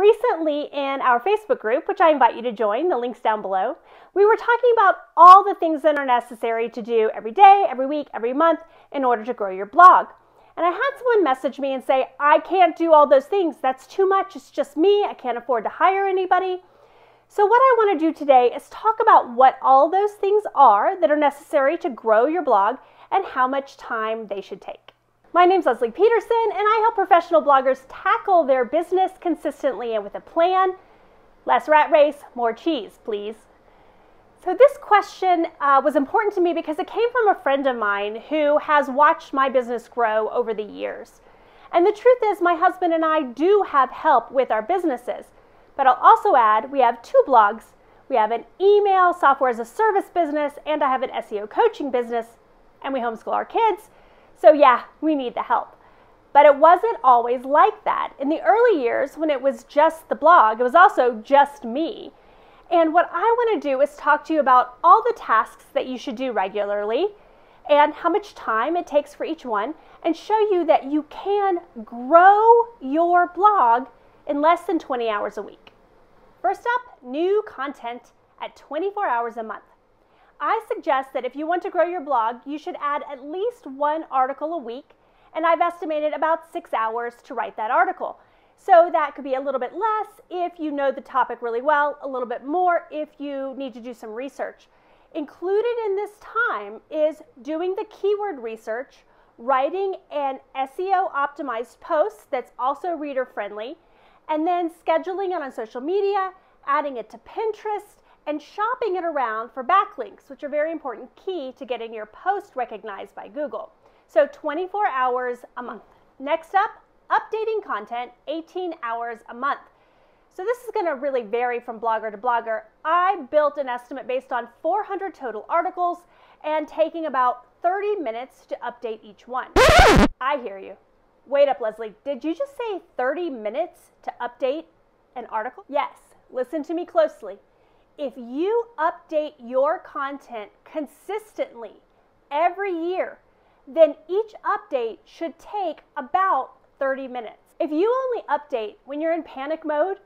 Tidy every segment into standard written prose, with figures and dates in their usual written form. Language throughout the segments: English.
Recently in our Facebook group, which I invite you to join, the link's down below, we were talking about all the things that are necessary to do every day, every week, every month in order to grow your blog. And I had someone message me and say, I can't do all those things. That's too much. It's just me. I can't afford to hire anybody. So what I want to do today is talk about what all those things are that are necessary to grow your blog and how much time they should take. My name's Leslie Peterson, and I help professional bloggers tackle their business consistently and with a plan. Less rat race, more cheese, please. So this question was important to me because it came from a friend of mine who has watched my business grow over the years. And the truth is, my husband and I do have help with our businesses. But I'll also add, we have two blogs. We have an email software as a service business, and I have an SEO coaching business, and we homeschool our kids. So yeah, we need the help. But it wasn't always like that. In the early years, when it was just the blog, it was also just me. And what I want to do is talk to you about all the tasks that you should do regularly and how much time it takes for each one, and show you that you can grow your blog in less than 20 hours a week. First up, new content at 24 hours a month. I suggest that if you want to grow your blog, you should add at least one article a week, and I've estimated about 6 hours to write that article. So that could be a little bit less if you know the topic really well, a little bit more if you need to do some research. Included in this time is doing the keyword research, writing an SEO optimized post that's also reader friendly, and then scheduling it on social media, adding it to Pinterest, and shopping it around for backlinks, which are very important key to getting your post recognized by Google. So 24 hours a month. Next up, updating content 18 hours a month. So this is going to really vary from blogger to blogger. I built an estimate based on 400 total articles and taking about 30 minutes to update each one. I hear you. Wait up, Leslie. Did you just say 30 minutes to update an article? Yes. Listen to me closely. If you update your content consistently every year, then each update should take about 30 minutes. If you only update when you're in panic mode,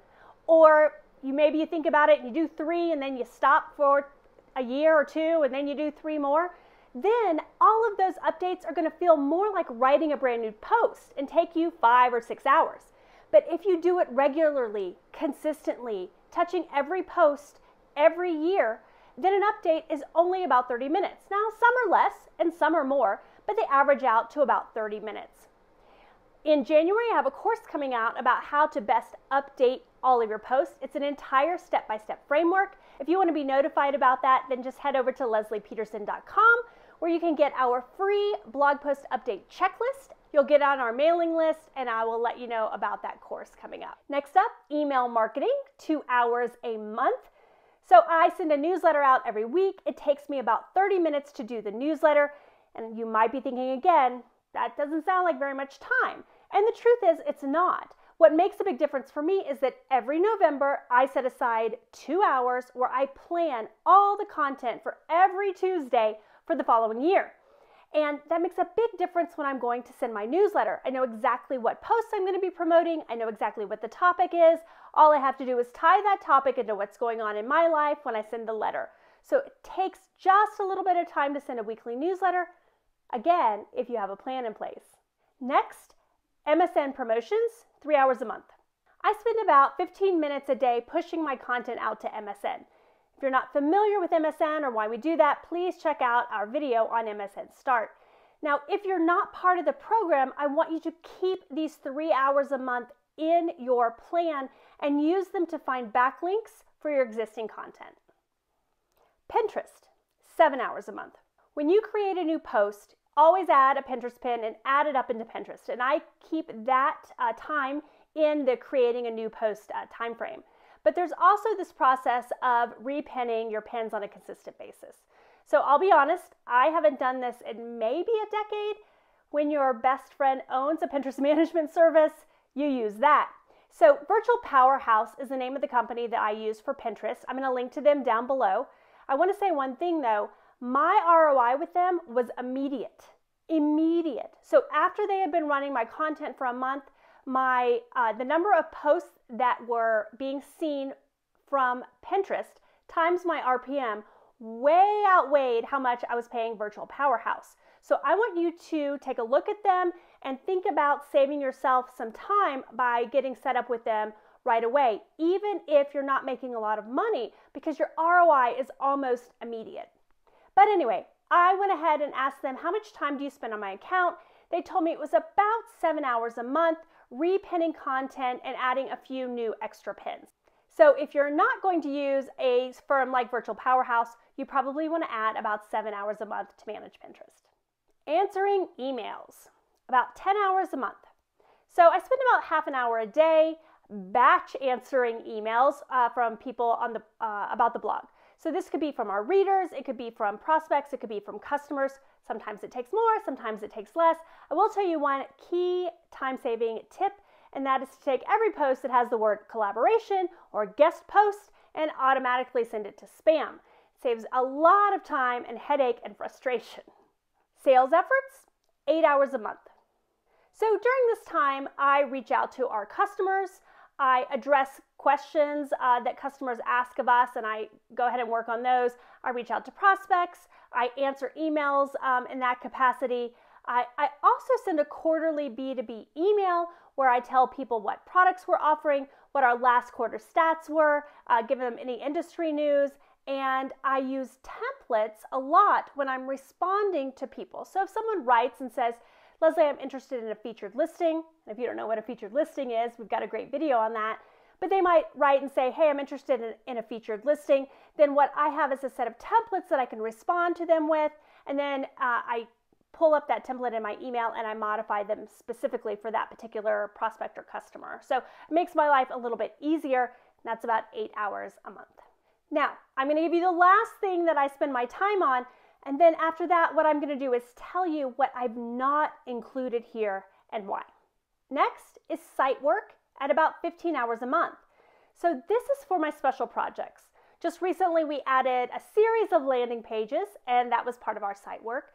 or maybe you think about it and you do 3 and then you stop for a year or 2 and then you do 3 more, then all of those updates are going to feel more like writing a brand new post and take you 5 or 6 hours. But if you do it regularly, consistently, touching every post every year, then an update is only about 30 minutes. Now, some are less and some are more, but they average out to about 30 minutes. In January, I have a course coming out about how to best update all of your posts. It's an entire step-by-step framework. If you want to be notified about that, then just head over to lesliepeterson.com, where you can get our free blog post update checklist. You'll get on our mailing list, and I will let you know about that course coming up. Next up, email marketing, 2 hours a month. So I send a newsletter out every week. It takes me about 30 minutes to do the newsletter. And you might be thinking again, that doesn't sound like very much time. And the truth is, it's not. What makes a big difference for me is that every November, I set aside 2 hours where I plan all the content for every Tuesday for the following year. And that makes a big difference when I'm going to send my newsletter. I know exactly what posts I'm going to be promoting. I know exactly what the topic is. All I have to do is tie that topic into what's going on in my life when I send the letter. So it takes just a little bit of time to send a weekly newsletter, again, if you have a plan in place. Next, MSN promotions, 3 hours a month. I spend about 15 minutes a day pushing my content out to MSN. If you're not familiar with MSN or why we do that, please check out our video on MSN Start. Now, if you're not part of the program, I want you to keep these 3 hours a month in your plan and use them to find backlinks for your existing content. Pinterest, 7 hours a month. When you create a new post, always add a Pinterest pin and add it up into Pinterest. And I keep that time in the creating a new post time frame. But there's also this process of repinning your pins on a consistent basis. So I'll be honest, I haven't done this in maybe a decade. When your best friend owns a Pinterest management service, you use that. So Virtual Powerhouse is the name of the company that I use for Pinterest. I'm going to link to them down below. I want to say one thing though, my ROI with them was immediate. So after they had been running my content for a month, the number of posts that were being seen from Pinterest times my RPM way outweighed how much I was paying Virtual Powerhouse. So I want you to take a look at them and think about saving yourself some time by getting set up with them right away, even if you're not making a lot of money, because your ROI is almost immediate. But anyway, I went ahead and asked them, how much time do you spend on my account? They told me it was about 7 hours a month, repinning content and adding a few new extra pins. So if you're not going to use a firm like Virtual Powerhouse, you probably want to add about 7 hours a month to manage Pinterest. Answering emails, about 10 hours a month. So I spend about half an hour a day batch answering emails from people on the about the blog. So this could be from our readers, it could be from prospects, it could be from customers. Sometimes it takes more, sometimes it takes less. I will tell you one key time-saving tip, and that is to take every post that has the word collaboration or guest post and automatically send it to spam. It saves a lot of time and headache and frustration. Sales efforts, 8 hours a month. So during this time, I reach out to our customers. I address questions that customers ask of us, and I go ahead and work on those. I reach out to prospects. I answer emails in that capacity. I also send a quarterly B2B email where I tell people what products we're offering, what our last quarter stats were, give them any industry news, and I use templates a lot when I'm responding to people. So if someone writes and says, Leslie, I'm interested in a featured listing. And if you don't know what a featured listing is, we've got a great video on that. But they might write and say, hey, I'm interested in a featured listing. Then what I have is a set of templates that I can respond to them with. And then I pull up that template in my email and I modify them specifically for that particular prospect or customer. So it makes my life a little bit easier. And that's about 8 hours a month. Now, I'm going to give you the last thing that I spend my time on. And then after that, what I'm going to do is tell you what I've not included here and why. Next is site work at about 15 hours a month. So this is for my special projects. Just recently, we added a series of landing pages, and that was part of our site work.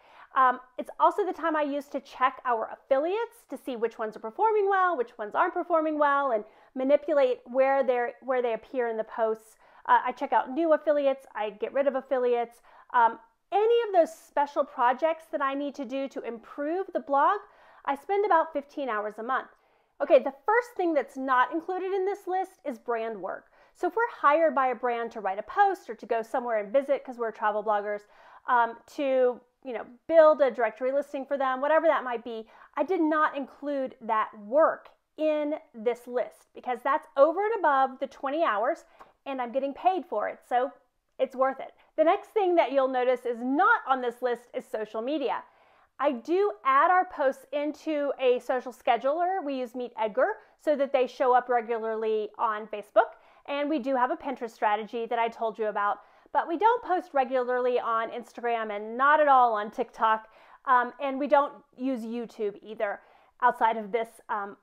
It's also the time I use to check our affiliates to see which ones are performing well, which ones aren't performing well, and manipulate where they appear in the posts. I check out new affiliates. I get rid of affiliates. Any of those special projects that I need to do to improve the blog, I spend about 15 hours a month. Okay, the first thing that's not included in this list is brand work. So if we're hired by a brand to write a post or to go somewhere and visit because we're travel bloggers, to build a directory listing for them, whatever that might be, I did not include that work in this list because that's over and above the 20 hours and I'm getting paid for it. So it's worth it. The next thing that you'll notice is not on this list is social media. I do add our posts into a social scheduler. We use Meet Edgar so that they show up regularly on Facebook. And we do have a Pinterest strategy that I told you about, but we don't post regularly on Instagram and not at all on TikTok. And we don't use YouTube either outside of this,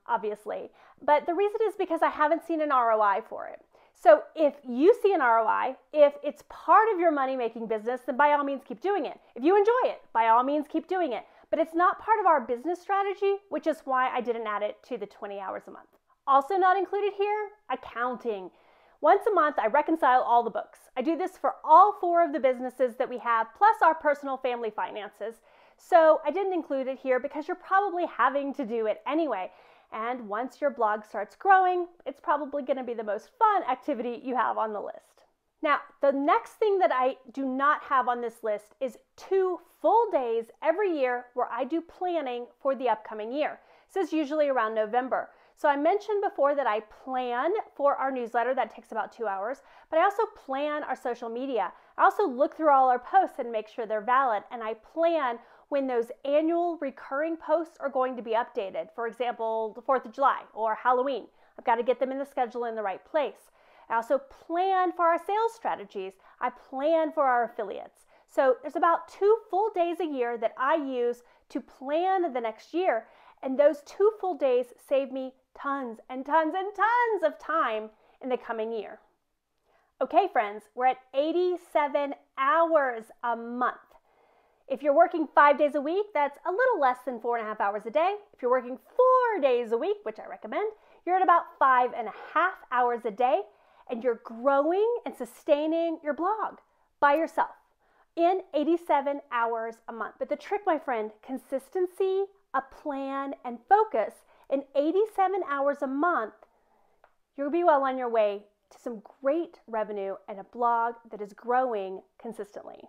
obviously. But the reason is because I haven't seen an ROI for it. So if you see an ROI, if it's part of your money-making business, then by all means keep doing it. If you enjoy it, by all means keep doing it. But it's not part of our business strategy, which is why I didn't add it to the 20 hours a month. Also not included here, accounting. Once a month, I reconcile all the books. I do this for all 4 of the businesses that we have, plus our personal family finances. So I didn't include it here because you're probably having to do it anyway. And once your blog starts growing, it's probably going to be the most fun activity you have on the list. Now, the next thing that I do not have on this list is 2 full days every year where I do planning for the upcoming year. This is usually around November. So I mentioned before that I plan for our newsletter. That takes about 2 hours, but I also plan our social media. I also look through all our posts and make sure they're valid, and I plan when those annual recurring posts are going to be updated. For example, the 4th of July or Halloween. I've got to get them in the schedule in the right place. I also plan for our sales strategies. I plan for our affiliates. So there's about 2 full days a year that I use to plan the next year. And those 2 full days save me tons and tons and tons of time in the coming year. Okay, friends, we're at 87 hours a month. If you're working 5 days a week, that's a little less than 4.5 hours a day. If you're working 4 days a week, which I recommend, you're at about 5.5 hours a day, and you're growing and sustaining your blog by yourself in 87 hours a month. But the trick, my friend, consistency, a plan, and focus. In 87 hours a month, you'll be well on your way to some great revenue and a blog that is growing consistently.